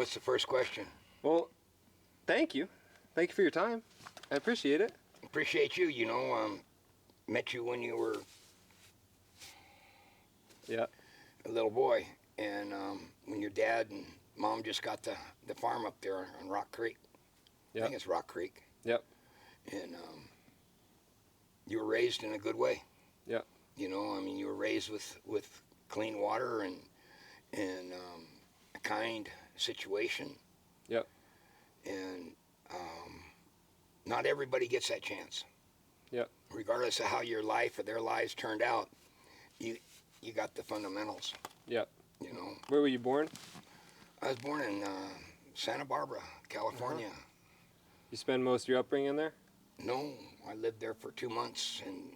What's the first question? Well, thank you. Thank you for your time. I appreciate it. Appreciate you. Met you when you were Yeah. a little boy, and when your dad and mom just got the farm up there on Rock Creek. I Yep. think it's Rock Creek. Yep. And you were raised in a good way. Yep. You were raised with clean water and a kind situation. Yep. And not everybody gets that chance. Yep. Regardless of how your life or their lives turned out, you got the fundamentals. Yep. Where were you born? I was born in Santa Barbara, California. Uh-huh. You spend most of your upbringing there? No, I lived there for 2 months, and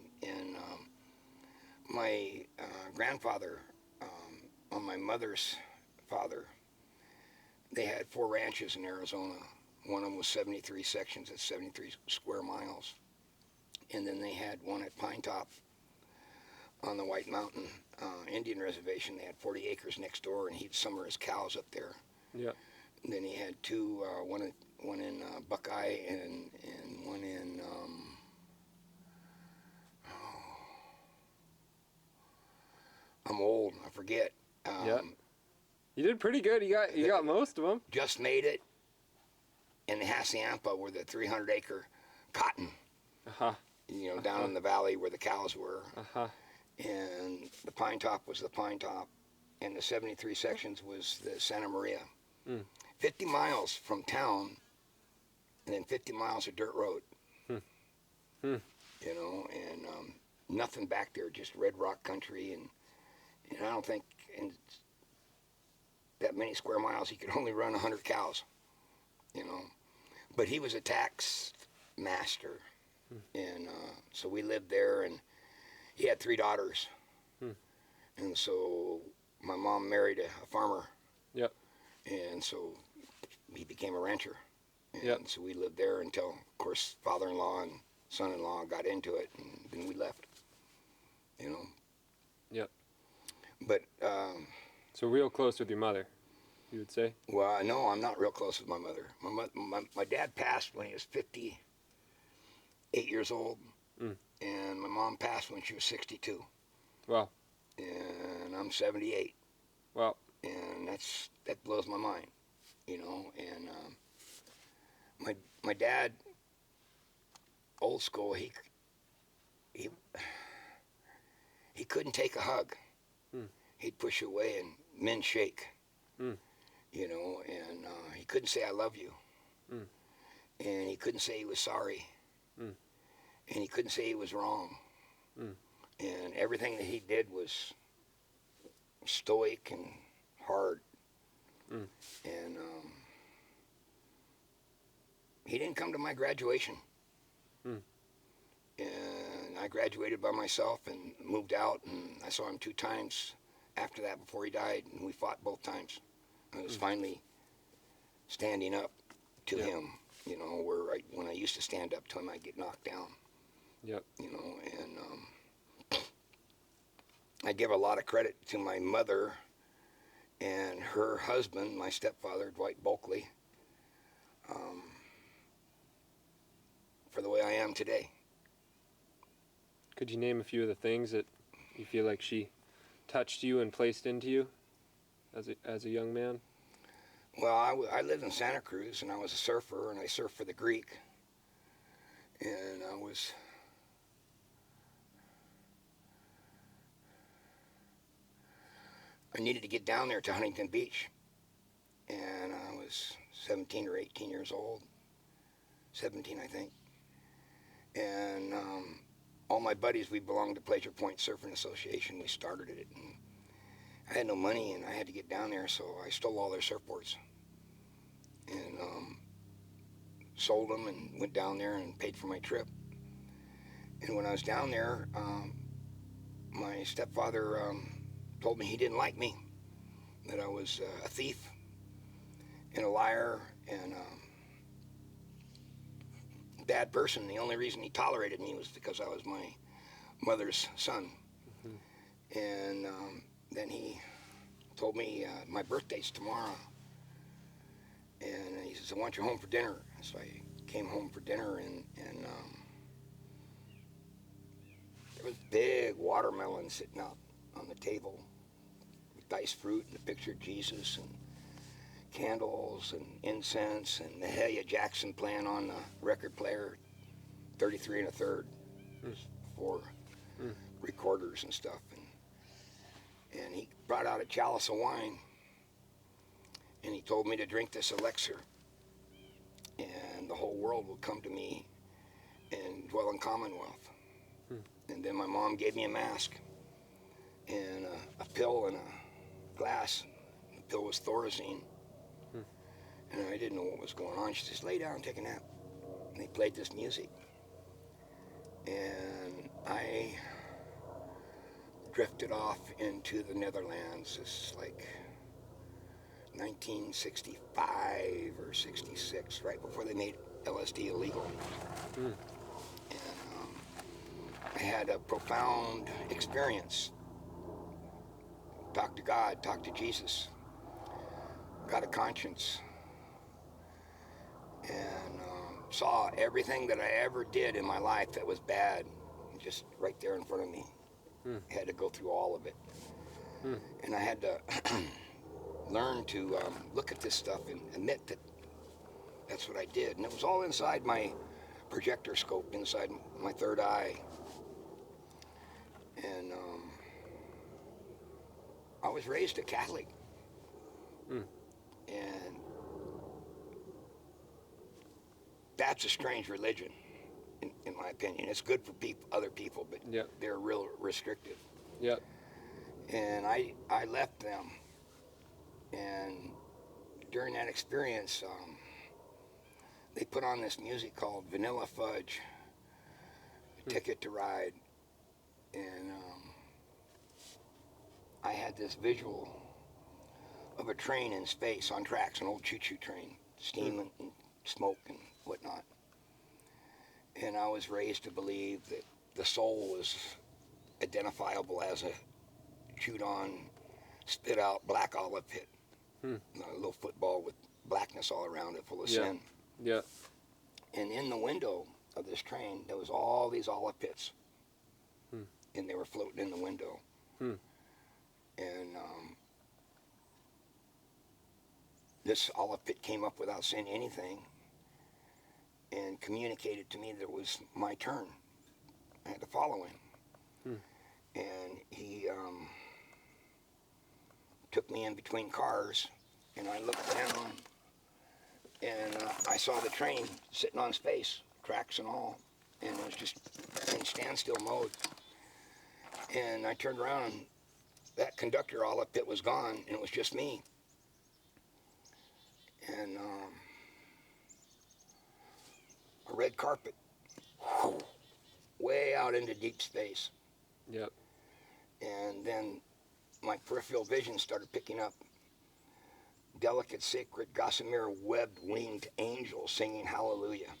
my grandfather, on my mother's father, they had 4 ranches in Arizona. One of them was 73 sections at 73 square miles. And then they had one at Pine Top on the White Mountain Indian Reservation. They had 40 acres next door, and he'd summer his cows up there. Yeah. And then he had 2, one in Buckeye and one in I'm old, I forget. Yeah. You did pretty good. You got most of them. Just made it. In the Hassayampa, where the 300-acre cotton. Uh-huh. Down in the valley where the cows were. Uh-huh. And the Pine Top was the Pine Top, and the 73 sections was the Santa Maria. 50 miles from town, and then 50 miles of dirt road. And nothing back there, just red rock country, and I don't think in that many square miles he could only run 100 cows. But he was a tax master. And so we lived there, and he had 3 daughters. And so my mom married a farmer. Yep. And so he became a rancher. And yep. So we lived there until, of course, father-in-law and son-in-law got into it, and then we left. Yep. But so real close with your mother, you would say? Well, no, I'm not real close with my mother. My dad passed when he was 58 years old, and my mom passed when she was 62. Wow. And I'm 78. Wow. And that blows my mind, And my dad, old school, he couldn't take a hug. He'd push you away, and men shake. And he couldn't say I love you. And he couldn't say he was sorry. And he couldn't say he was wrong. And everything that he did was stoic and hard. And he didn't come to my graduation. And I graduated by myself and moved out, and I saw him 2 times after that before he died, and we fought both times. I was finally standing up to him, where when I used to stand up to him, I'd get knocked down. Yep. And I give a lot of credit to my mother and her husband, my stepfather, Dwight Bulkley, for the way I am today. Could you name a few of the things that you feel like she touched you and placed into you as a young man? Well, I lived in Santa Cruz, and I was a surfer, and I surfed for the Greek. And I needed to get down there to Huntington Beach. And I was 17 or 18 years old. 17, I think. And all my buddies, we belonged to Pleasure Point Surfing Association. We started it, and I had no money, and I had to get down there, so I stole all their surfboards and sold them and went down there and paid for my trip. And when I was down there, my stepfather told me he didn't like me, that I was a thief and a liar and a bad person. The only reason he tolerated me was because I was my mother's son. And then he told me my birthday's tomorrow, says, I want you home for dinner. So I came home for dinner, and there was big watermelon sitting out on the table with diced fruit and a picture of Jesus and candles and incense and the Helia Jackson playing on the record player, 33 and a third, for recorders and stuff. And he brought out a chalice of wine, and he told me to drink this elixir, and the whole world will come to me and dwell in commonwealth. And then my mom gave me a mask and a pill in a glass. The pill was Thorazine. And I didn't know what was going on. She says, lay down, take a nap. And they played this music. And I drifted off into the Netherlands. It's like 1965 or 66, right before they made LSD illegal. And I had a profound experience. Talked to God, talked to Jesus, got a conscience, and saw everything that I ever did in my life that was bad just right there in front of me. I had to go through all of it. And I had to learn to look at this stuff and admit that that's what I did. And it was all inside my projector scope, inside my third eye. And I was raised a Catholic. And that's a strange religion, in my opinion. It's good for other people, but they're real restrictive. Yep. And I left them. And during that experience, they put on this music called Vanilla Fudge, Ticket to Ride. And I had this visual of a train in space on tracks, an old choo-choo train, steam and smoke and whatnot. And I was raised to believe that the soul was identifiable as a chewed-on, spit-out black olive pit. A little football with blackness all around it, full of sin. Yeah. And in the window of this train, there was all these olive pits. And they were floating in the window. And this olive pit came up without saying anything and communicated to me that it was my turn. I had to follow him. And he took me in between cars, and I looked down, and I saw the train sitting on space, tracks and all, and it was just in standstill mode. And I turned around, and that conductor olive pit was gone, and it was just me. And a red carpet, way out into deep space. Yep. And then my peripheral vision started picking up delicate, sacred, gossamer webbed winged angels singing hallelujah.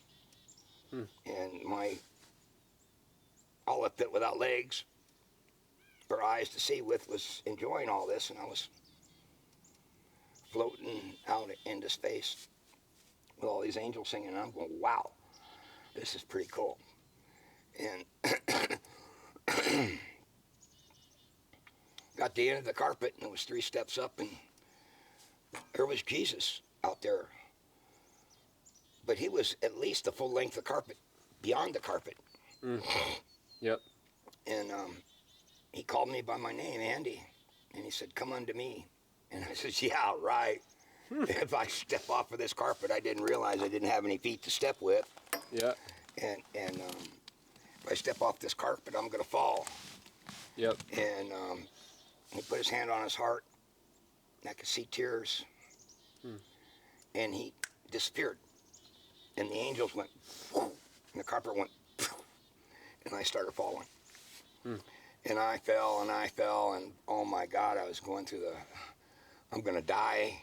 And my olive pit without legs or eyes to see with was enjoying all this, and I was floating out into space with all these angels singing, and I'm going, wow, this is pretty cool. And got to the end of the carpet, and it was 3 steps up, and there was Jesus out there. But he was at least the full length of carpet, beyond the carpet. Yep. And he called me by my name, Andy, and he said, come unto me. And I said, yeah, right. If I step off of this carpet, I didn't realize I didn't have any feet to step with. Yeah. And if I step off this carpet, I'm going to fall. Yep. And he put his hand on his heart, and I could see tears. And he disappeared. And the angels went, and the carpet went, and I started falling. And I fell, and oh my God, I was going through I'm going to die.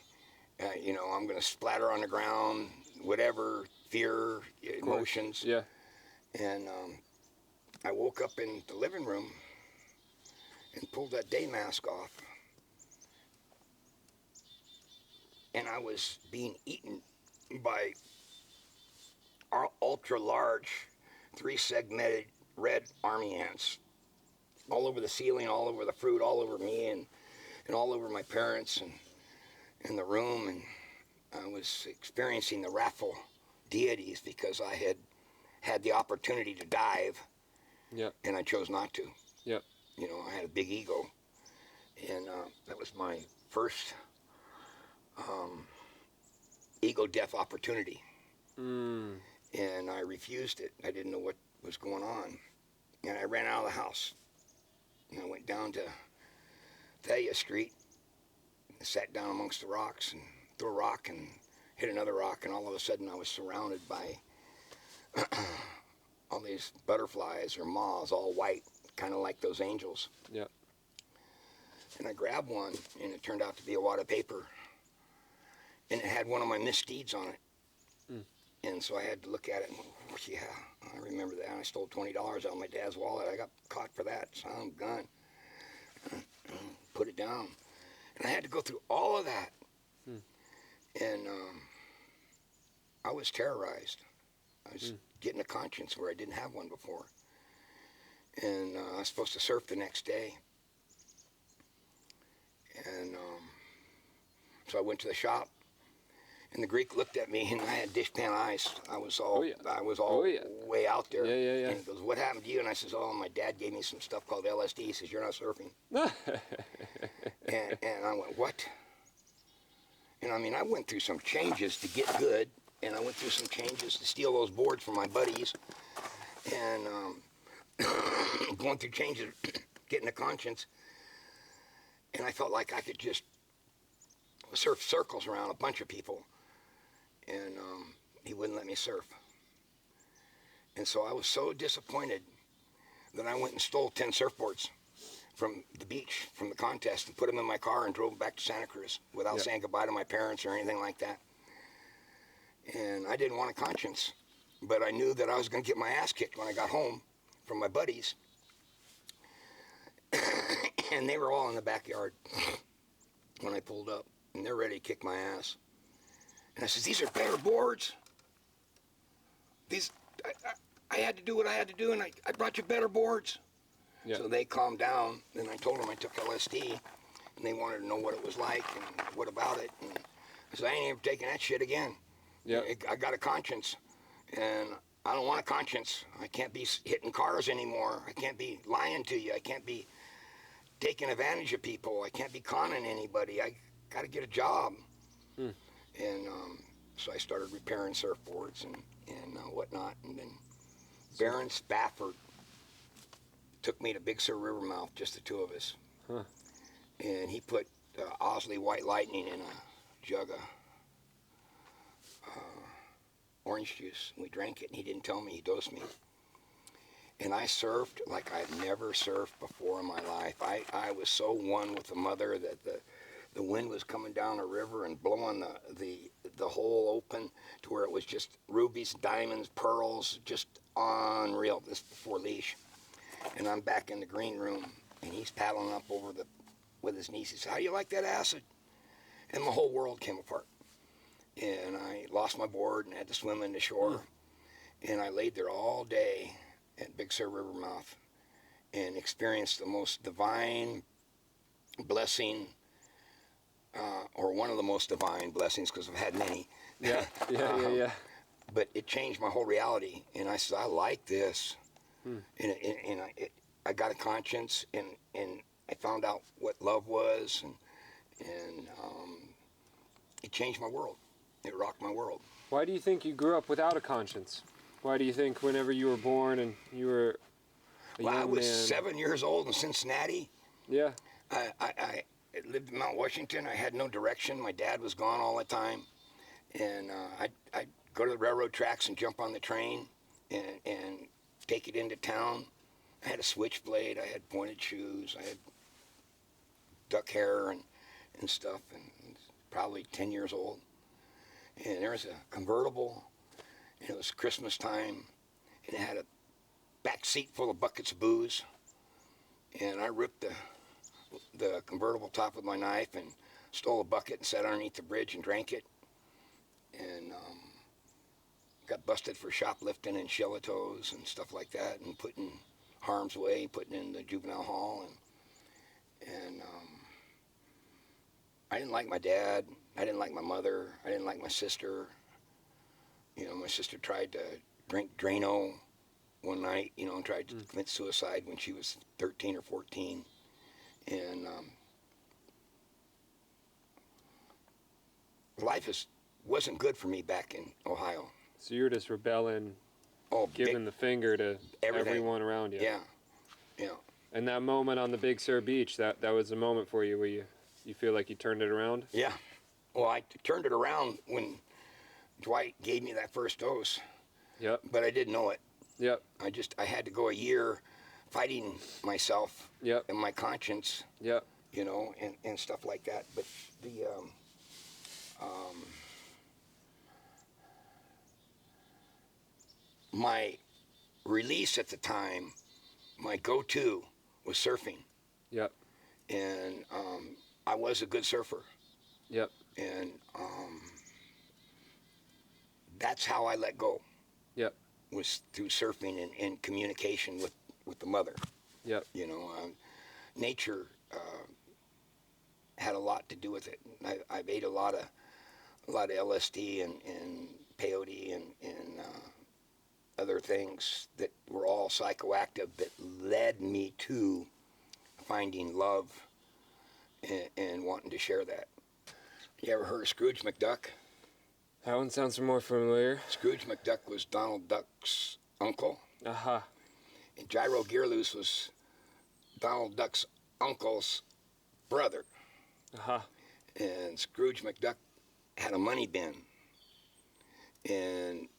I'm going to splatter on the ground, whatever, fear, emotions. Yeah. And I woke up in the living room and pulled that day mask off. And I was being eaten by ultra large, 3 segmented red army ants all over the ceiling, all over the fruit, all over me, and all over my parents and in the room. And I was experiencing the wrathful deities because I had the opportunity to dive, Yep. and I chose not to. Yep. You know, I had a big ego, and that was my first ego death opportunity. Mm. And I refused it. I didn't know what was going on. And I ran out of the house. And I went down to Thalia Street and sat down amongst the rocks and threw a rock and hit another rock. And all of a sudden I was surrounded by all these butterflies or moths, all white, kind of like those angels. Yep. And I grabbed one, and it turned out to be a wad of paper. And it had one of my misdeeds on it. Mm. And so I had to look at it and go, oh, yeah, I remember that. I stole $20 out of my dad's wallet. I got caught for that. Son of a gun. Put it down. And I had to go through all of that. Mm. And I was terrorized. I was getting a conscience where I didn't have one before. And I was supposed to surf the next day. And so I went to the shop. And the Greek looked at me, and I had dishpan eyes. I was all, way out there. Yeah. And he goes, "What happened to you?" And I says, "Oh, my dad gave me some stuff called LSD." He says, "You're not surfing." and I went, "What?" And I mean, I went through some changes to get good, and I went through some changes to steal those boards from my buddies, and going through changes, getting a conscience, and I felt like I could just surf circles around a bunch of people. And he wouldn't let me surf. And so I was so disappointed that I went and stole 10 surfboards from the beach, from the contest, and put them in my car and drove back to Santa Cruz without saying goodbye to my parents or anything like that. And I didn't want a conscience, but I knew that I was going to get my ass kicked when I got home from my buddies. And they were all in the backyard when I pulled up, and they're ready to kick my ass. And I said, "These are better boards. I had to do what I had to do, and I brought you better boards." Yeah. So they calmed down, and I told them I took LSD, and they wanted to know what it was like and what about it. And I said, "I ain't ever taking that shit again. Yeah. I got a conscience, and I don't want a conscience. I can't be hitting cars anymore. I can't be lying to you. I can't be taking advantage of people. I can't be conning anybody. I got to get a job." And so I started repairing surfboards and whatnot. And then Baron Spafford took me to Big Sur River mouth, just the two of us. Huh. And he put Osley White Lightning in a jug of orange juice. And we drank it, and he didn't tell me. He dosed me. And I surfed like I'd never surfed before in my life. I was so one with the mother that the wind was coming down the river and blowing the hole open to where it was just rubies, diamonds, pearls, just unreal. This before leash. And I'm back in the green room, and he's paddling up over with his niece. He said, "How do you like that acid?" And my whole world came apart. And I lost my board and had to swim in the shore. And I laid there all day at Big Sur River mouth and experienced the most divine blessing, or one of the most divine blessings, because I've had many. Yeah. But it changed my whole reality, and I said, "I like this." And I got a conscience, and I found out what love was, and it changed my world. It rocked my world. Why do you think you grew up without a conscience? Why do you think whenever you were born and you were a young I was man... 7 years old in Cincinnati. Yeah. I lived in Mount Washington. I had no direction. My dad was gone all the time. And I'd go to the railroad tracks and jump on the train and take it into town. I had a switchblade. I had pointed shoes. I had duck hair and stuff. And probably 10 years old. And there was a convertible. And it was Christmas time. And it had a back seat full of buckets of booze. And I ripped the convertible top with my knife and stole a bucket and sat underneath the bridge and drank it. And got busted for shoplifting and shillitoes and stuff like that, and put in harm's way, putting in the juvenile hall, and I didn't like my dad. I didn't like my mother. I didn't like my sister. You know, my sister tried to drink Drano one night, you know, and tried to commit suicide when she was 13 or 14. And life wasn't good for me back in Ohio. So you were just rebelling, giving the finger to everyone around you. Yeah, yeah. And that moment on the Big Sur beach, that was a moment for you where you feel like you turned it around? Yeah. Well, I turned it around when Dwight gave me that first dose. Yep. But I didn't know it. Yep. I had to go a year fighting myself. Yep. And my conscience. Yep. You know, and stuff like that. But the my release at the time, my go-to was surfing. Yep. And I was a good surfer. Yep. And that's how I let go. Yep. Was through surfing and communication with the mother. Yep. You know, nature had a lot to do with it. I've ate a lot of LSD and peyote and other things that were all psychoactive that led me to finding love and wanting to share that. You ever heard of Scrooge McDuck? That one sounds more familiar. Scrooge McDuck was Donald Duck's uncle. Uh-huh. And Gyro Gearloose was Donald Duck's uncle's brother. Uh-huh. And Scrooge McDuck had a money bin. And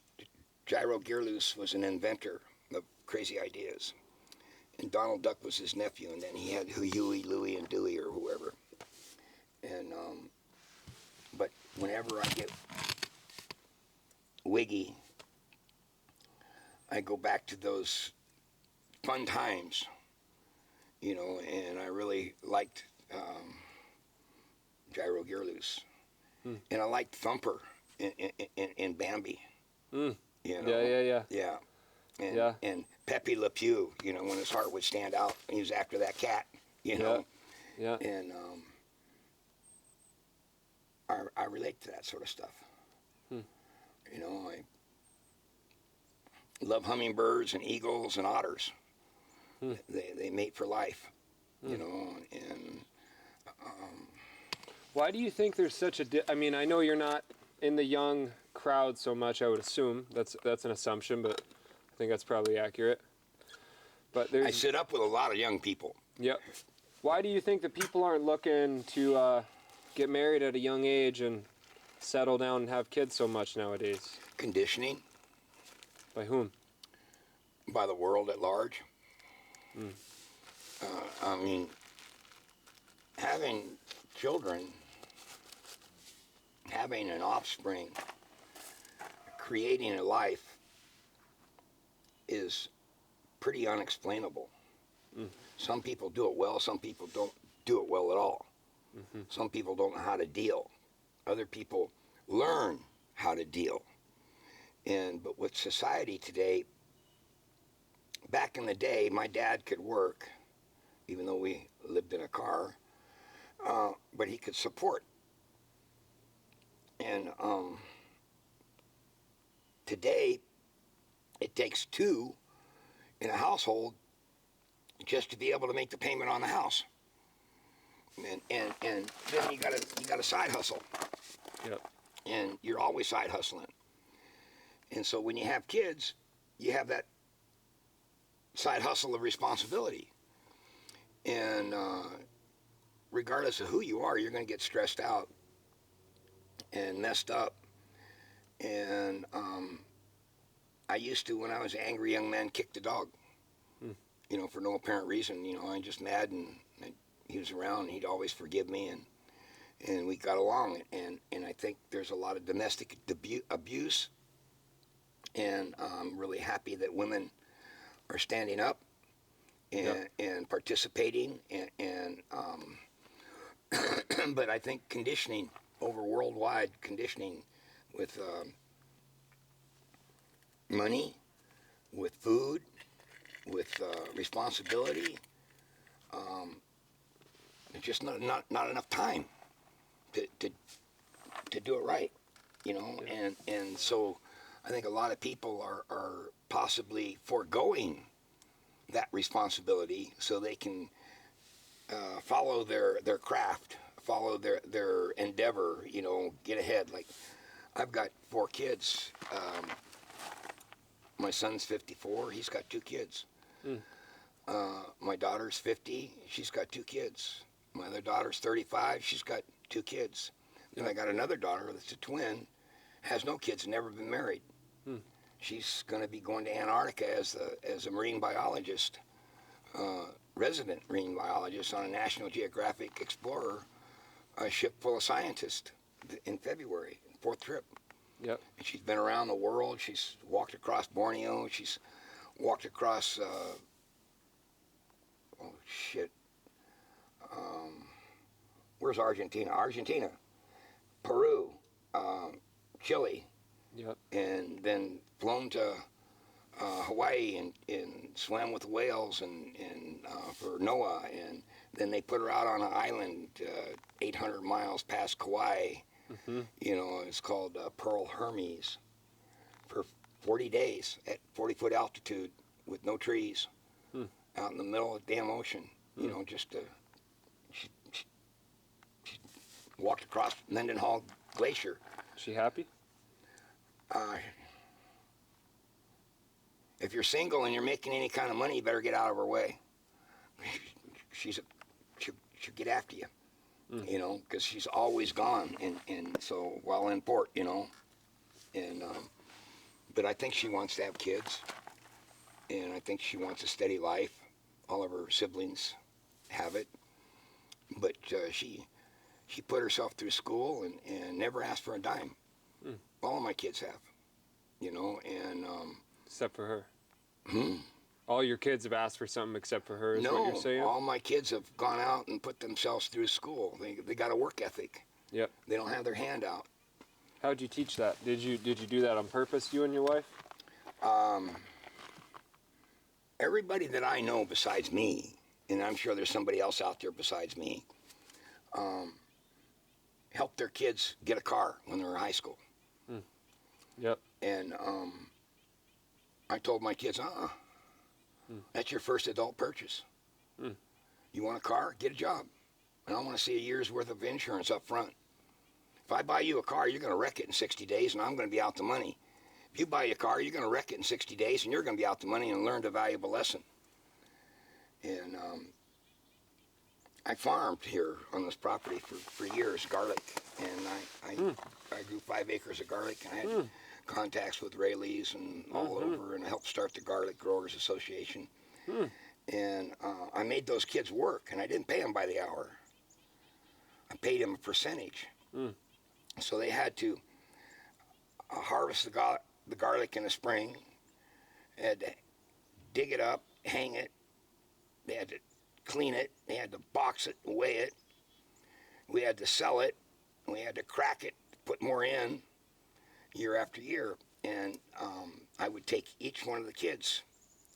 Gyro Gearloose was an inventor of crazy ideas. And Donald Duck was his nephew, and then he had Huey, Louie, and Dewey, or whoever. And, but whenever I get wiggy, I go back to those fun times, you know, and I really liked Gyro Gearloose. And I liked Thumper in Bambi. You know? Yeah. And Pepe Le Pew, you know, when his heart would stand out, he was after that cat, you know. Yeah. And I relate to that sort of stuff. You know, I love hummingbirds and eagles and otters. They mate for life, you know, and why do you think there's such a I mean, I know you're not in the young crowd so much, I would assume. That's an assumption, but I think that's probably accurate. But I sit up with a lot of young people. Yep. Why do you think that people aren't looking to get married at a young age and settle down and have kids so much nowadays? Conditioning. By whom? By the world at large. I mean, having children, having an offspring, creating a life is pretty unexplainable. Some people do it well, some people don't do it well at all. Some people don't know how to deal. Other people learn how to deal. But with society today, back in the day, my dad could work, even though we lived in a car, but he could support. And today, it takes two in a household just to be able to make the payment on the house. And then you got a side hustle. Yep. And you're always side hustling. And so when you have kids, you have that side hustle of responsibility. And regardless of who you are, you're going to get stressed out and messed up. And I used to, when I was an angry young man, kick the dog. You know, for no apparent reason. You know, I'm just mad, and he was around, and he'd always forgive me, and we got along. And I think there's a lot of domestic abuse, and I'm really happy that women are standing up and participating, and but I think conditioning over worldwide conditioning with money, with food, with responsibility. There's just not enough time to do it right, you know. Yeah. And so I think a lot of people are possibly foregoing that responsibility so they can follow their craft, follow their endeavor, you know, get ahead. Like I've got 4 kids. My son's 54. He's got 2 kids. Mm. My daughter's 50. She's got 2 kids. My other daughter's 35. She's got 2 kids. Then I got another daughter that's a twin, has no kids, never been married. Hmm. She's going to be going to Antarctica as a marine biologist, resident marine biologist on a National Geographic Explorer, a ship full of scientists in February, 4th trip. Yep. And she's been around the world. She's walked across Borneo. She's walked across, where's Argentina? Argentina, Peru, Chile, Yep. and then flown to Hawaii and swam with whales and for NOAA, and then they put her out on an island 800 miles past Kauai. Mm-hmm. You know, it's called Pearl Hermes for 40 days at 40-foot altitude with no trees, out in the middle of the damn ocean. You know, just she walked across Mendenhall Glacier. She happy? If you're single and you're making any kind of money, you better get out of her way. She'll get after you, you know, because she's always gone, and so while in port, you know, and but I think she wants to have kids, and I think she wants a steady life. All of her siblings have it, but she put herself through school and never asked for a dime. All of my kids have, you know, and Except for her. All your kids have asked for something except for her, is no, what you're saying? all my kids have gone out and put themselves through school. They got a work ethic. Yep. They don't have their hand out. How'd you teach that? Did you do that on purpose, you and your wife? Everybody that I know besides me, and I'm sure there's somebody else out there besides me, helped their kids get a car when they were in high school. Yep. And I told my kids, that's your first adult purchase. You want a car? Get a job. And I want to see a year's worth of insurance up front. If I buy you a car, you're going to wreck it in 60 days, and I'm going to be out the money. If you buy a car, you're going to wreck it in 60 days, and you're going to be out the money and learned a valuable lesson. And I farmed here on this property for years, garlic, and I grew 5 acres of garlic, and I had contacts with Rayleighs and all over, and I helped start the Garlic Growers Association. And I made those kids work, and I didn't pay them by the hour. I paid them a percentage. So they had to harvest the garlic in the spring, had to dig it up, hang it, they had to clean it, they had to box it, weigh it, we had to sell it, we had to crack it, put more in year after year. And I would take each one of the kids,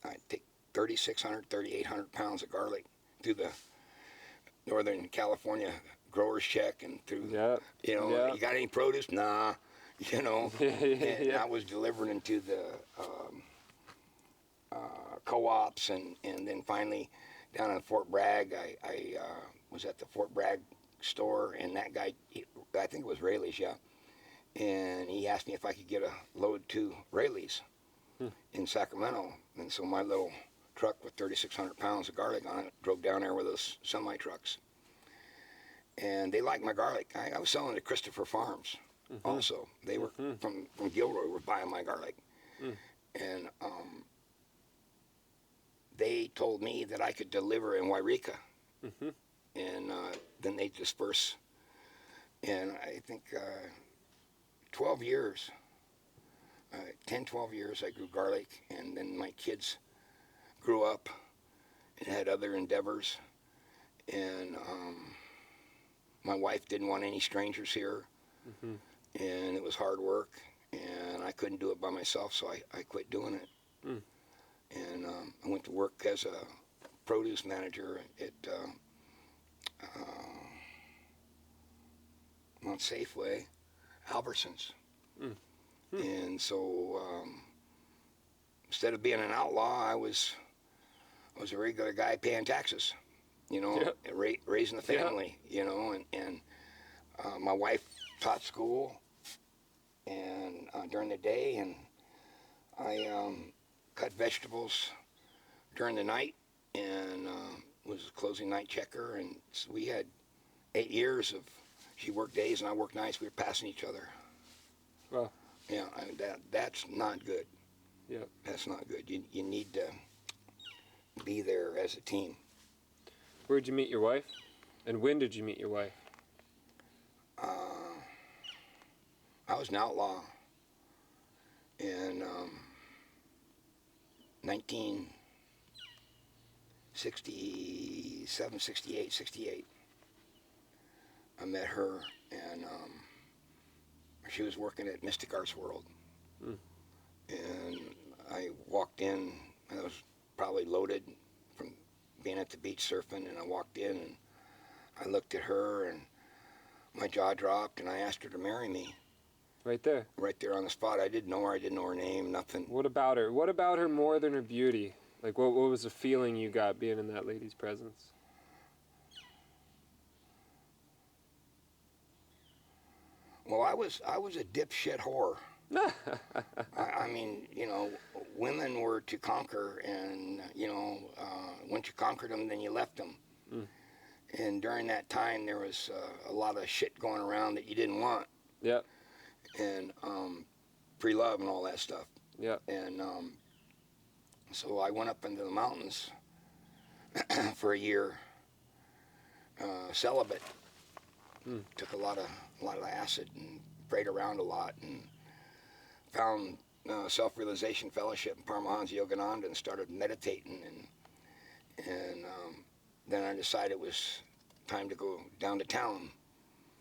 I'd take 3,600, 3,800 pounds of garlic through the Northern California growers check and through, you know, you got any produce? Nah, you know. And I was delivering into the co-ops, and then finally down in Fort Bragg, I was at the Fort Bragg store, and that guy, I think it was Rayleigh's, and he asked me if I could get a load to Rayleigh's in Sacramento. And so my little truck with 3,600 pounds of garlic on it drove down there with those semi-trucks. And they liked my garlic. I was selling to Christopher Farms also. They were from Gilroy, were buying my garlic. And they told me that I could deliver in Wairika. And then they disperse. And I think 12 years, 10, 12 years I grew garlic. And then my kids grew up and had other endeavors. And my wife didn't want any strangers here, and it was hard work. and I couldn't do it by myself, so I quit doing it. Mm. And I went to work as a produce manager at not Safeway, Albertsons. Mm. And so instead of being an outlaw, I was a regular guy paying taxes, you know, Yep. raising the family, you know, and my wife taught school and during the day, and I cut vegetables during the night and was a closing night checker, and so we had 8 years of, she worked days and I worked nights. We were passing each other. Wow. Yeah, I mean, that's not good. Yeah. That's not good. You need to be there as a team. Where'd you meet your wife? And when did you meet your wife? I was an outlaw in 1967, 68, 68. I met her, and she was working at Mystic Arts World. Mm. And I walked in, I was probably loaded from being at the beach surfing, and I walked in and I looked at her and my jaw dropped, and I asked her to marry me. Right there. Right there on the spot. I didn't know her, I didn't know her name, nothing. What about her? What about her more than her beauty? Like, what was the feeling you got being in that lady's presence? Well, I was a dipshit whore. I mean, you know, women were to conquer, and, you know, once you conquered them, then you left them. Mm. And during that time, there was a lot of shit going around that you didn't want. Yep. And free love and all that stuff. Yep. And so I went up into the mountains for a year, celibate. Mm. Took a lot of acid and prayed around a lot, and found self-realization fellowship in Paramahansa Yogananda and started meditating, and then I decided it was time to go down to town.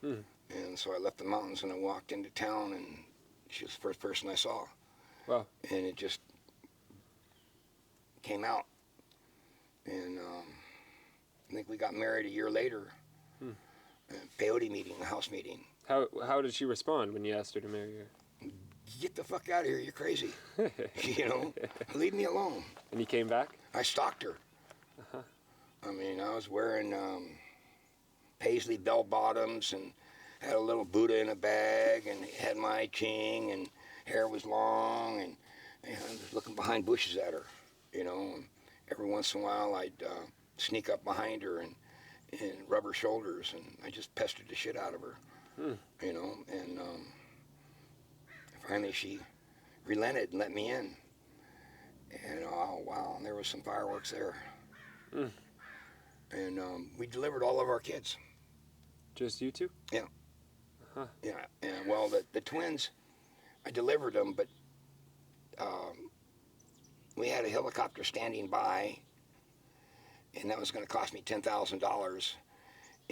Mm. And so I left the mountains and I walked into town, and she was the first person I saw. Wow. And it just came out. And I think we got married a year later. Hmm. Peyote meeting, a house meeting. How did she respond when you asked her to marry her? Get the fuck out of here, you're crazy. You know, leave me alone. And you came back? I stalked her. Uh-huh. I mean, I was wearing paisley bell bottoms and had a little Buddha in a bag and had my ching, and hair was long, and I was looking behind bushes at her, you know. And every once in a while I'd sneak up behind her and rub her shoulders, and I just pestered the shit out of her, you know. And finally she relented and let me in. And oh wow, and there was some fireworks there. Mm. And we delivered all of our kids. Just you two? Yeah. Huh. Yeah, and well, the twins, I delivered them, but we had a helicopter standing by, and that was going to cost me $10,000.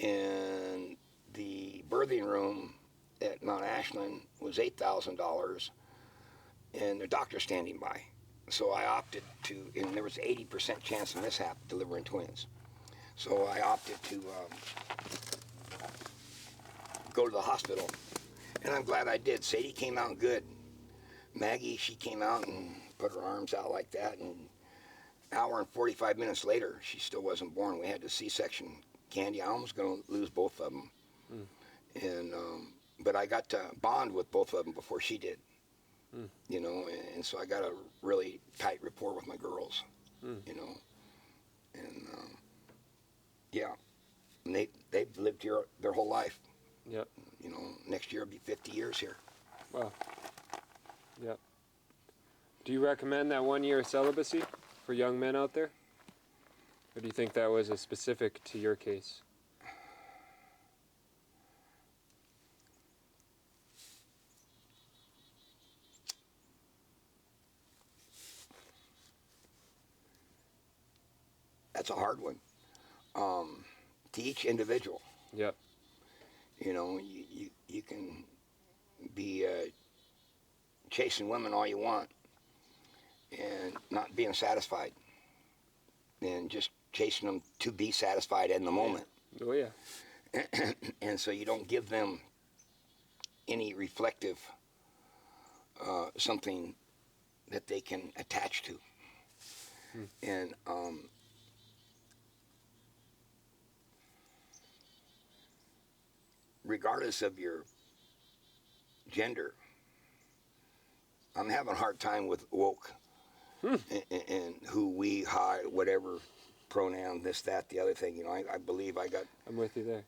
And the birthing room at Mount Ashland was $8,000, and the doctor standing by. So I opted to, and there was 80% chance of mishap delivering twins. So I opted to go to the hospital, and I'm glad I did. Sadie came out good. Maggie, she came out and put her arms out like that, and an hour and 45 minutes later, she still wasn't born. We had the C-section. Candy, I almost going to lose both of them. And but I got to bond with both of them before she did. You know, and so I got a really tight rapport with my girls. You know, and yeah, and they've lived here their whole life. Yep. You know, next year will be 50 years here. Wow. Yep. Do you recommend that 1 year of celibacy for young men out there? Or do you think that was a specific to your case? That's a hard one. To each individual. Yep. You know, you can be chasing women all you want and not being satisfied and just chasing them to be satisfied in the moment. Oh yeah. And so you don't give them any reflective something that they can attach to. And regardless of your gender, I'm having a hard time with woke and who, we, hi, whatever pronoun, this, that, the other thing. You know, I believe I'm with you there.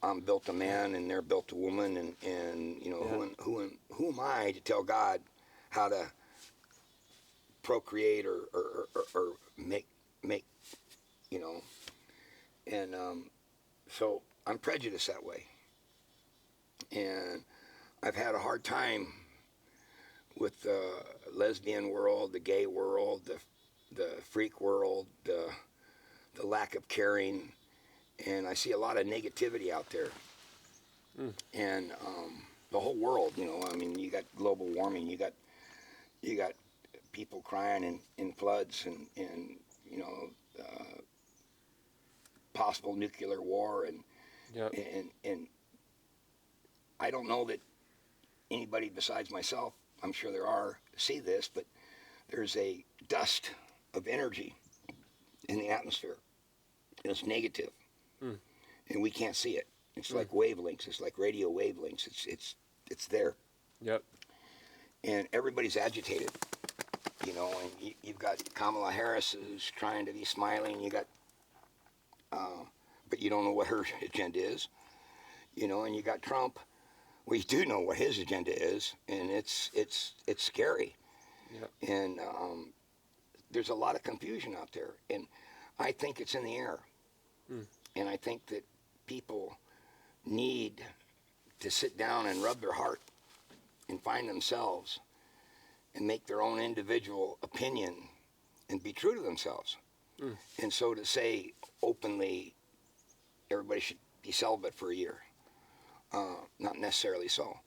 I'm built a man and they're built a woman, and you know, who am I to tell God how to procreate or make, you know, and so I'm prejudiced that way, and I've had a hard time with the lesbian world, the gay world, the freak world, the lack of caring, and I see a lot of negativity out there. And the whole world, you know, I mean, you got global warming, you got people crying in floods, and you know, possible nuclear war, and I don't know that anybody besides myself, I'm sure there are, see this, but there's a dust of energy in the atmosphere. It's negative, and we can't see it. It's like wavelengths. It's like radio wavelengths. It's there. Yep. And everybody's agitated, you know. And you've got Kamala Harris who's trying to be smiling. You got, but you don't know what her agenda is, you know. And you got Trump. We do know what his agenda is, and it's scary. Yep. And there's a lot of confusion out there, and I think it's in the air. And I think that people need to sit down and rub their heart and find themselves and make their own individual opinion and be true to themselves. And so to say openly everybody should be celibate for a year, not necessarily so.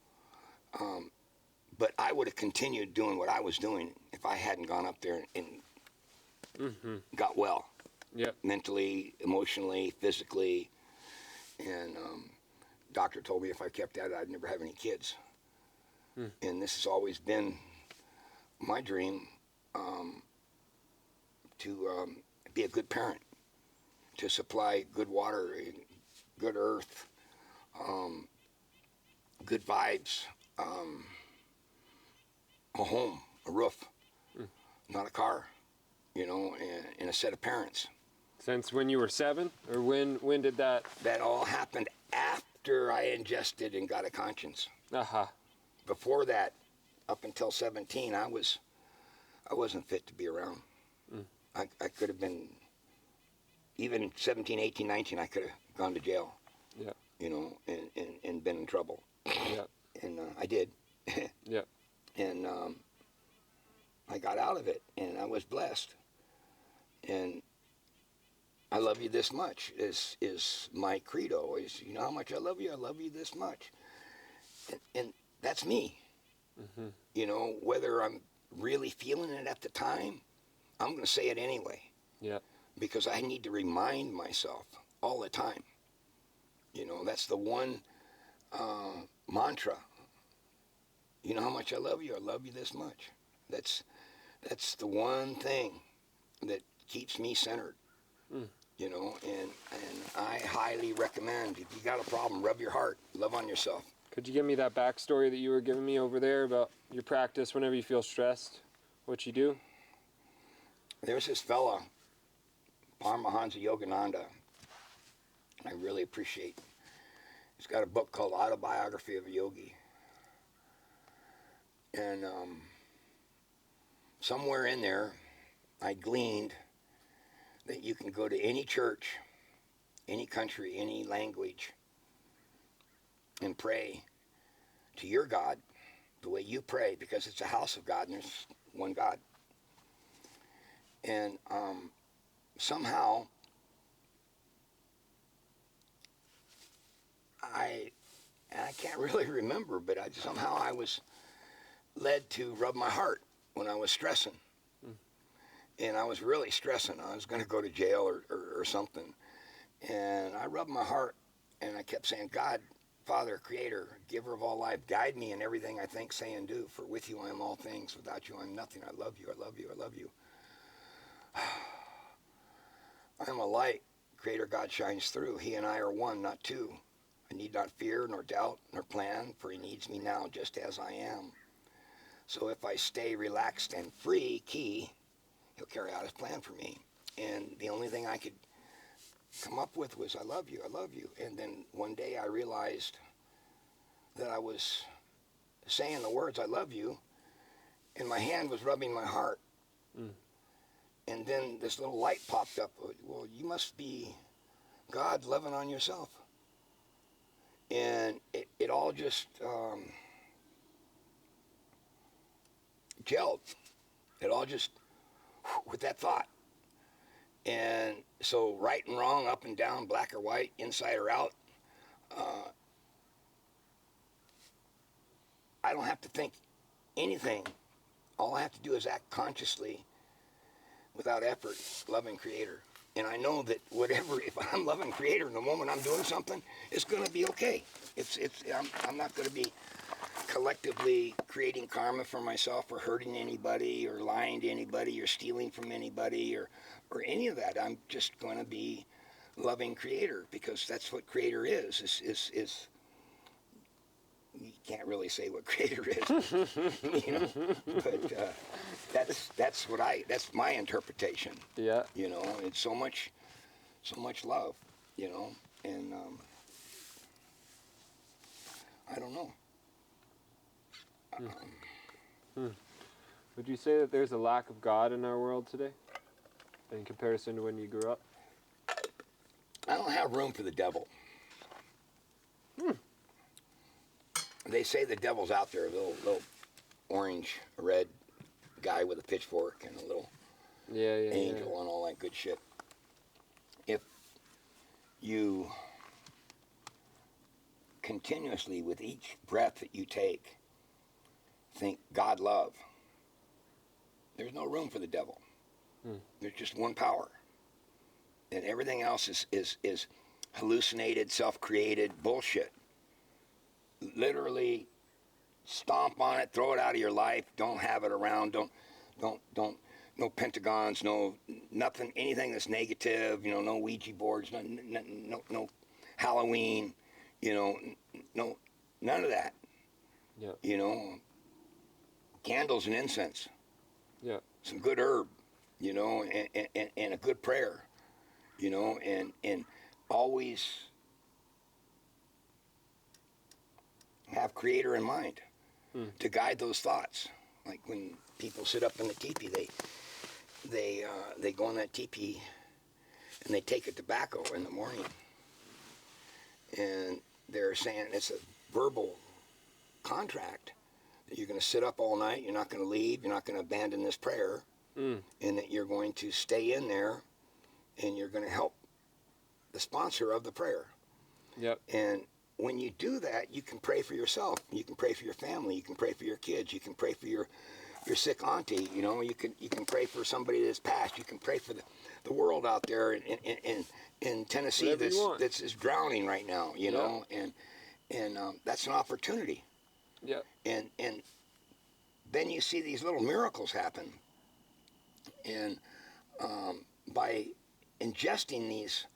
But I would have continued doing what I was doing if I hadn't gone up there and got well. Yep. Mentally, emotionally, physically, and doctor told me if I kept at it, I'd never have any kids. And this has always been my dream, to be a good parent, to supply good water, good earth, good vibes, a home, a roof, not a car, you know, and a set of parents. Since when you were 7, or when did that? That all happened after I ingested and got a conscience. Before that, up until 17, I wasn't fit to be around. I could have been, even 17, 18, 19, I could have gone to jail. Yeah. You know, and been in trouble. Yeah. And I did. Yeah. And I got out of it, and I was blessed. And I love you this much is my credo. Is, you know how much I love you this much. And that's me. You know, whether I'm really feeling it at the time, I'm going to say it anyway. Yeah. Because I need to remind myself all the time. You know, that's the one mantra. You know how much I love you this much. That's the one thing that keeps me centered. You know, and I highly recommend, if you got a problem, rub your heart, love on yourself. Could you give me that backstory that you were giving me over there about your practice whenever you feel stressed, what you do? There's this fella, Paramahansa Yogananda, I really appreciate. He's got a book called Autobiography of a Yogi. And somewhere in there, I gleaned that you can go to any church, any country, any language, and pray to your God the way you pray, because it's a house of God and there's one God. And somehow I can't really remember, but somehow I was led to rub my heart when I was stressing. And I was really stressing. I was going to go to jail or something. And I rubbed my heart, and I kept saying, God, Father, Creator, Giver of all life, guide me in everything I think, say, and do. For with you I am all things. Without you I am nothing. I love you, I love you, I love you. I am a light. Creator God shines through. He and I are one, not two. I need not fear, nor doubt, nor plan, for he needs me now just as I am. So if I stay relaxed and free, he'll carry out his plan for me. And the only thing I could come up with was, I love you, I love you. And then one day I realized that I was saying the words, I love you, and my hand was rubbing my heart. And then this little light popped up. Well, you must be God loving on yourself. And it all just gelled. It all just, with that thought. And so right and wrong, up and down, black or white, inside or out, I don't have to think anything. All I have to do is act consciously, without effort, loving Creator. And I know that whatever, if I'm loving Creator, the moment I'm doing something, it's going to be okay. I'm not going to be collectively creating karma for myself, or hurting anybody, or lying to anybody, or stealing from anybody, or any of that. I'm just going to be loving Creator, because that's what Creator is you can't really say what Creator is, you know, but that's my interpretation. Yeah. You know, it's so much love, you know, and I don't know. Would you say that there's a lack of God in our world today, in comparison to when you grew up? I don't have room for the devil. They say the devil's out there, a little orange, red guy with a pitchfork and a little angel and all that good shit. If you continuously, with each breath that you take, think God love, there's no room for the devil. There's just one power. And everything else is hallucinated, self-created bullshit. Literally stomp on it, throw it out of your life, don't have it around, don't no pentagons, nothing, anything that's negative, you know, no Ouija boards, no Halloween, you know, no, none of that. Yeah. You know, candles and incense. Yeah. Some good herb, you know, and a good prayer, you know, and always have Creator in mind to guide those thoughts. Like when people sit up in the teepee, they go in that teepee and they take a tobacco in the morning, and they're saying it's a verbal contract that you're going to sit up all night, you're not going to leave, you're not going to abandon this prayer, and that you're going to stay in there, and you're going to help the sponsor of the prayer. Yep. And when you do that, you can pray for yourself, you can pray for your family, you can pray for your kids, you can pray for your sick auntie, you know, you can pray for somebody that's passed, you can pray for the world out there in Tennessee that's drowning right now, you know, and that's an opportunity. Yeah. And then you see these little miracles happen, and by ingesting these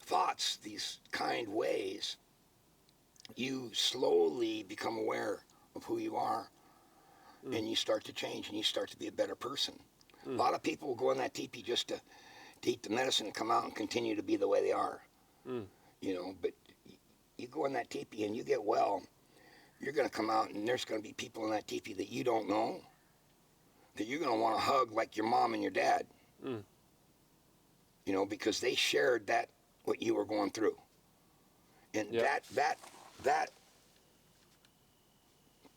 thoughts, these kind ways, you slowly become aware of who you are, and you start to change, and you start to be a better person. A lot of people go in that teepee just to eat the medicine and come out and continue to be the way they are. You know, but you go in that teepee and you get well, you're going to come out and there's going to be people in that teepee that you don't know, that you're going to want to hug like your mom and your dad. You know, because they shared that, what you were going through. And that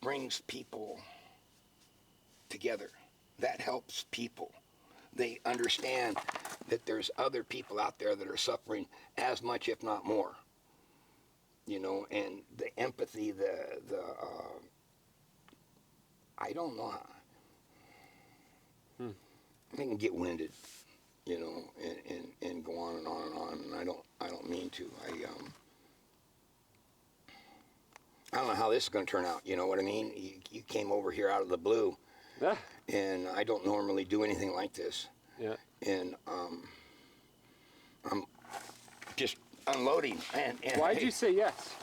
brings people together. That helps people. They understand that there's other people out there that are suffering as much, if not more. You know, and the empathy, the I don't know how. Hmm. I can get winded, you know, and go on and on and on, and I don't mean to. I don't know how this is going to turn out. You know what I mean? You came over here out of the blue, Yeah. and I don't normally do anything like this. Yeah. And I'm just unloading. And Why'd you say yes?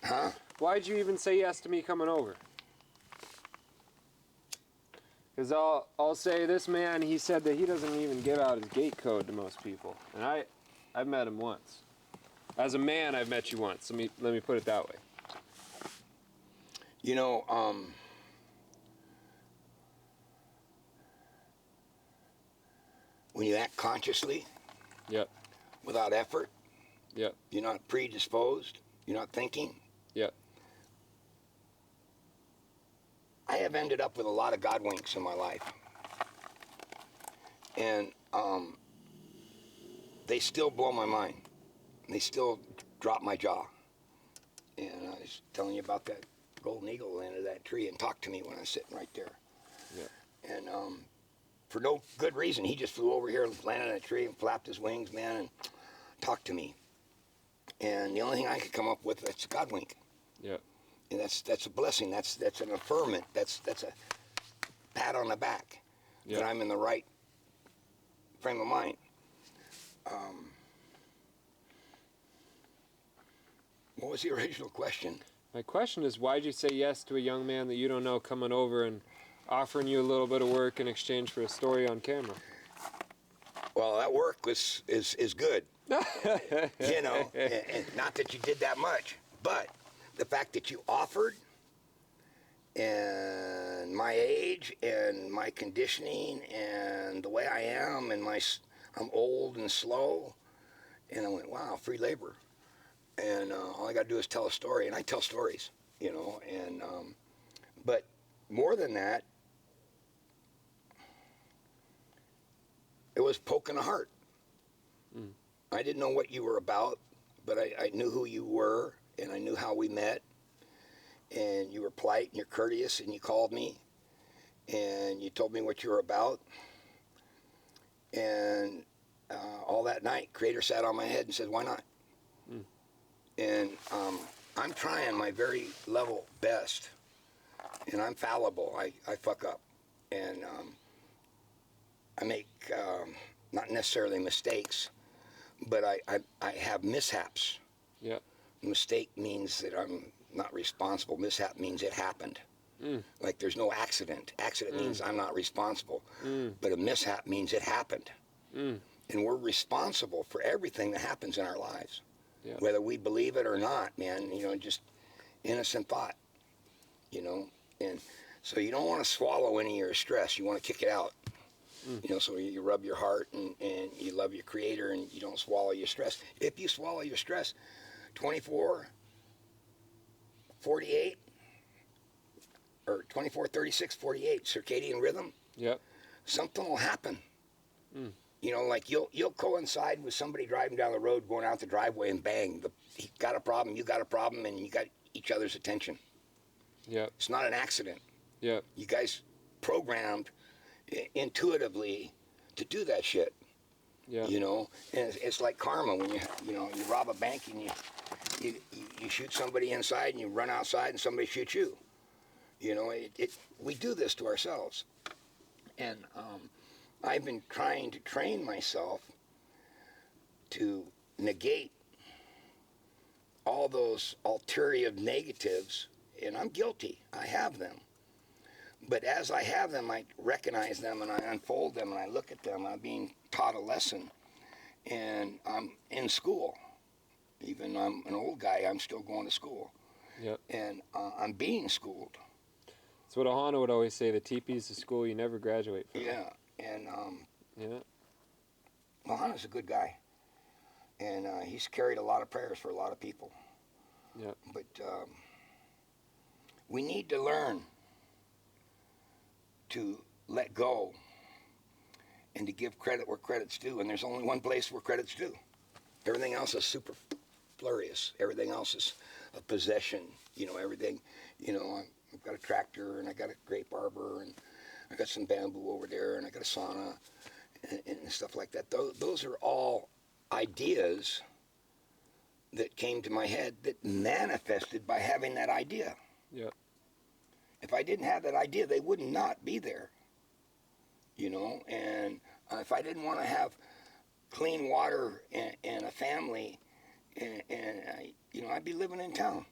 Huh? Why'd you even say yes to me coming over? Because I'll say this man, he said that he doesn't even give out his gate code to most people. And I've met him once. As a man, I've met you once. Let me put it that way. You know, when you act consciously, Yep. without effort, Yep. you're not predisposed, you're not thinking. Yep. I have ended up with a lot of God winks in my life. And they still blow my mind. They still drop my jaw. And I was telling you about that golden eagle landed that tree and talked to me when I was sitting right there. Yeah. And for no good reason, he just flew over here and landed in a tree and flapped his wings, man, and talked to me. And the only thing I could come up with, that's a God wink. Yeah. And that's a blessing. That's an affirmation. That's a pat on the back that I'm in the right frame of mind. What was the original question? My question is, why'd you say yes to a young man that you don't know coming over and offering you a little bit of work in exchange for a story on camera? Well, that work is good. You know, and not that you did that much, but the fact that you offered, and my age and my conditioning and the way I am and I'm old and slow, and I went, wow, free labor. And all I got to do is tell a story, and I tell stories, you know, and but more than that, it was poking a heart. Mm. I didn't know what you were about, but I knew who you were, and I knew how we met, and you were polite and you're courteous, and you called me, and you told me what you were about, and all that night, Creator sat on my head and said, why not? Mm. And I'm trying my very level best, and I'm fallible. I fuck up, and I make not necessarily mistakes, but I have mishaps. Yeah. Mistake means that I'm not responsible. Mishap means it happened. Mm. Like there's no accident. Accident means I'm not responsible. Mm. But a mishap means it happened. Mm. And we're responsible for everything that happens in our lives. Yeah. Whether we believe it or not, man, you know, just innocent thought, you know. And so you don't want to swallow any of your stress. You want to kick it out. Mm. You know, so you rub your heart and you love your Creator and you don't swallow your stress. If you swallow your stress, 24, 48, or 24, 36, 48, circadian rhythm, Yep. something will happen. Mm. You know, like you'll coincide with somebody driving down the road, going out the driveway, and bang, he got a problem, you got a problem, and you got each other's attention. Yep. It's not an accident. Yep. You guys programmed intuitively to do that shit. Yeah. You know, and it's like karma when you rob a bank and you shoot somebody inside and you run outside and somebody shoots you. You know, we do this to ourselves. And I've been trying to train myself to negate all those ulterior negatives, and I'm guilty. I have them. But as I have them, I recognize them and I unfold them and I look at them. I'm being taught a lesson, and I'm in school. Even though I'm an old guy, I'm still going to school. Yep. And I'm being schooled. That's what Ohana would always say, the teepee's the school you never graduate from. Yeah, and Yeah. Mohana's a good guy. And he's carried a lot of prayers for a lot of people. Yeah. But we need to learn to let go and to give credit where credit's due. And there's only one place where credit's due. Everything else is superfluous. Everything else is a possession. You know, everything, you know, I've got a tractor, and I got a grape arbor, and I got some bamboo over there, and I got a sauna, and stuff like that. Those are all ideas that came to my head that manifested by having that idea. Yeah. If I didn't have that idea, they would not be there. You know, and if I didn't want to have clean water and a family, and you know, I'd be living in town.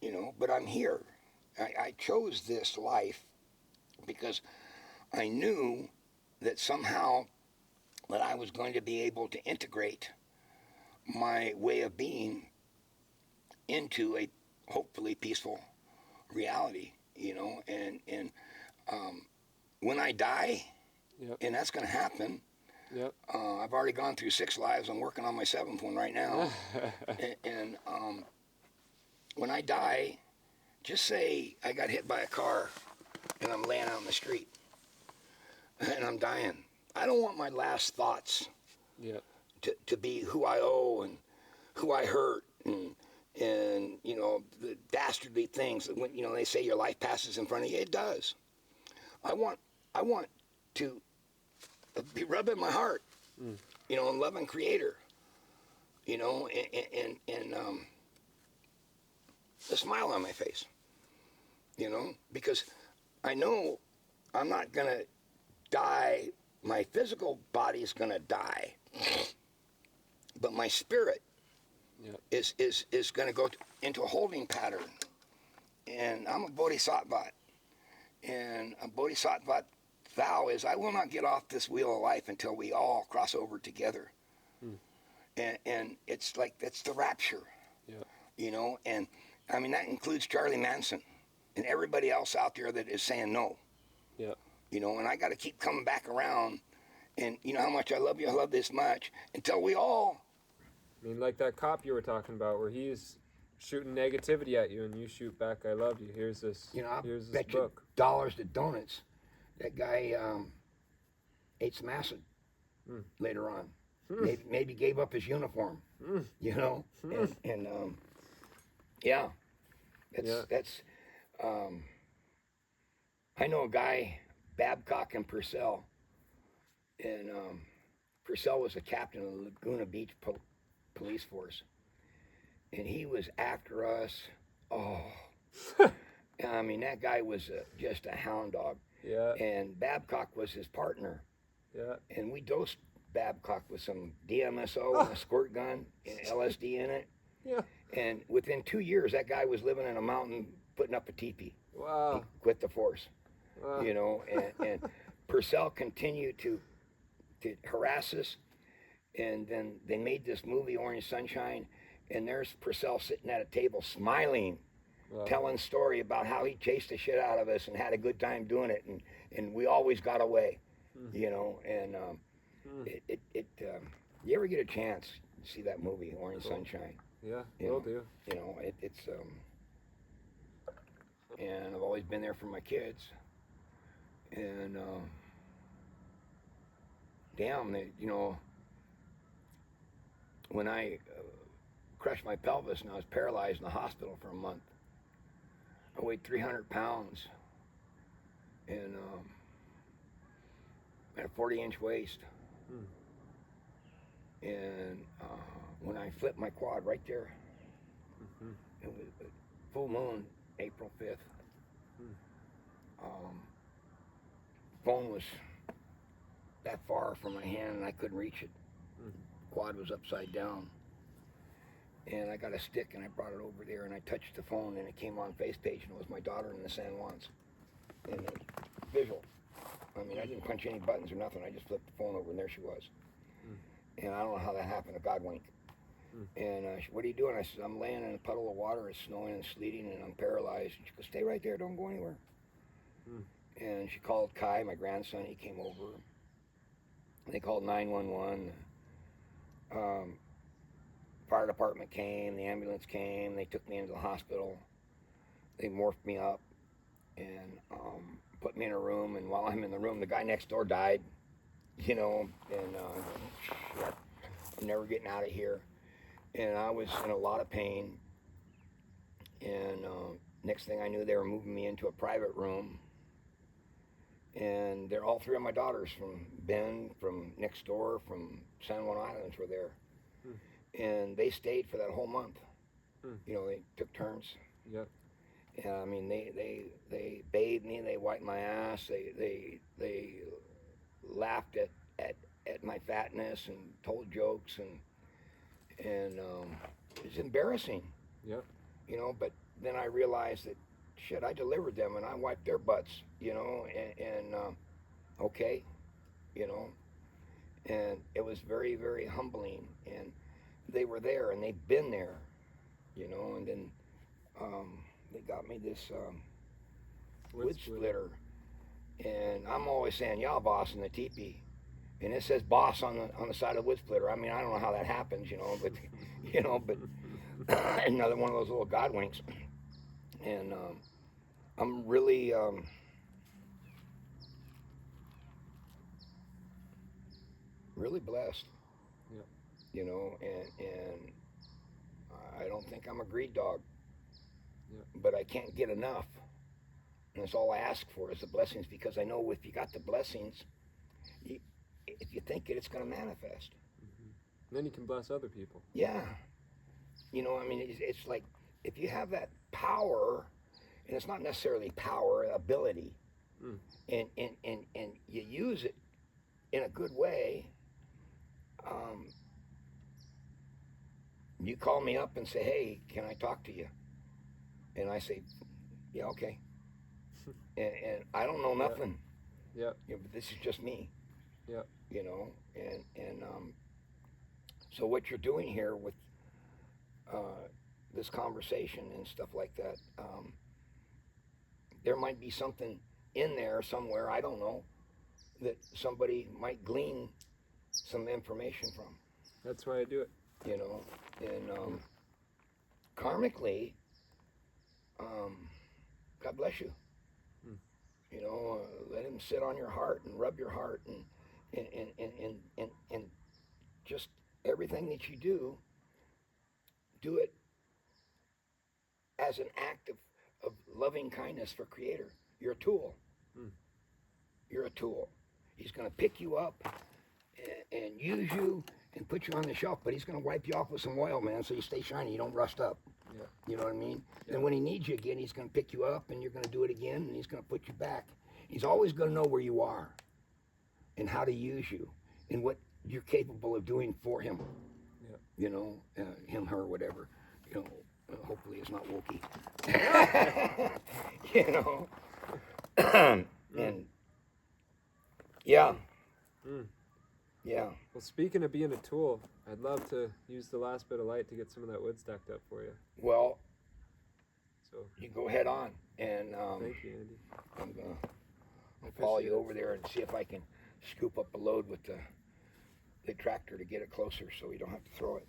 You know, but I'm here. I chose this life because I knew that somehow that I was going to be able to integrate my way of being into a hopefully peaceful reality, you know, and when I die, Yep. and that's going to happen. Yep. I've already gone through 6 lives. I'm working on my 7th one right now. and when I die, just say I got hit by a car and I'm laying out in the street and I'm dying. I don't want my last thoughts Yep. to be who I owe and who I hurt and you know, the dastardly things that when, you know, they say your life passes in front of you, it does. I want to be rubbing my heart, you know, and loving Creator, you know, and a smile on my face, you know, because I know I'm not gonna die. My physical body's gonna die, but my spirit is going to go into a holding pattern. And I'm a bodhisattva. And a bodhisattva vow is I will not get off this wheel of life until we all cross over together. And it's like, that's the rapture. You know, and I mean, that includes Charlie Manson and everybody else out there that is saying no. You know, and I got to keep coming back around. And you know how much I love you, I love this much, until we all. I mean, like that cop you were talking about, where he's shooting negativity at you, and you shoot back, "I love you." Here's this. You know, I here's this bet book. you dollars to donuts. That guy ate some acid later on. Maybe gave up his uniform. You know, and yeah, that's. I know a guy, Babcock and Purcell, and Purcell was a captain of the Laguna Beach police force, and he was after us. Oh, I mean, that guy was just a hound dog. And Babcock was his partner. And we dosed Babcock with some DMSO and a squirt gun and LSD in it. And within 2 years, that guy was living in a mountain putting up a teepee. Wow. He quit the force. Wow. You know, and Purcell continued to harass us. And then they made this movie, Orange Sunshine, and there's Purcell sitting at a table smiling, telling a story about how he chased the shit out of us and had a good time doing it, and we always got away, you know, and you ever get a chance to see that movie, Orange Sunshine? Will do. You know, it's and I've always been there for my kids, and damn, you know, when I crushed my pelvis and I was paralyzed in the hospital for a month, I weighed 300 pounds and had a 40-inch waist. And when I flipped my quad right there, it was full moon, April 5th. Phone was that far from my hand and I couldn't reach it. Quad was upside down. And I got a stick and I brought it over there and I touched the phone and it came on face page and it was my daughter in the San Juans. And it was visual. I mean, I didn't punch any buttons or nothing. I just flipped the phone over and there she was. And I don't know how that happened, a God wink. And she, what are you doing? I said, I'm laying in a puddle of water. It's snowing and sleeting and I'm paralyzed. And she goes, stay right there. Don't go anywhere. And she called Kai, my grandson. He came over. They called 911. Fire department came. The ambulance came. They took me into the hospital. They morphed me up and put me in a room. And while I'm in the room, the guy next door died. You know, and shit, I'm never getting out of here. And I was in a lot of pain. And next thing I knew, they were moving me into a private room. And they're all three of my daughters from Bend, from next door, from San Juan Islands were there. And they stayed for that whole month. You know, they took turns. Yep. And I mean, they bathed me, they wiped my ass, they laughed at my fatness and told jokes, and it was embarrassing. Yep. You know, but then I realized that shit, I delivered them and I wiped their butts. You know, and okay, you know, and it was very, very humbling. And they were there and they've been there, you know, and then they got me this wood splitter, and I'm always saying, "Yeah, boss," in the teepee, and it says "boss" on the side of the wood splitter. I mean, I don't know how that happens, you know, but you know, but another one of those little god winks, and I'm really really blessed. Yep. You know, and I don't think I'm a greed dog. Yep. But I can't get enough. And that's all I ask for is the blessings, because I know if you got the blessings, if you think it, it's going to manifest. Then you can bless other people. Yeah. You know, I mean, it's like if you have that power, and it's not necessarily power, ability, and you use it in a good way, you call me up and say, "Hey, can I talk to you?" And I say, "Yeah, okay." And I don't know nothing. Yep. You know, but this is just me. Yep. You know, and so what you're doing here with this conversation and stuff like that, there might be something in there somewhere, I don't know, that somebody might glean some information from. That's why I do it. You know, and karmically, God bless you. You know, let him sit on your heart and rub your heart, and just everything that you do it as an act of loving kindness for Creator. You're a tool. You're a tool. He's going to pick you up and use you and put you on the shelf, but he's going to wipe you off with some oil, man, so you stay shiny, you don't rust up. Yeah. You know what I mean? Yeah. And when he needs you again, he's going to pick you up, and you're going to do it again, and he's going to put you back. He's always going to know where you are and how to use you and what you're capable of doing for him. Yeah. You know, him, her, whatever. You know, hopefully it's not wokey. You know? And, yeah. Yeah. Well, speaking of being a tool, I'd love to use the last bit of light to get some of that wood stacked up for you. Well, so you go head on, and thank you, Andy. I'm gonna follow you over there and see if I can scoop up a load with the tractor to get it closer, so we don't have to throw it.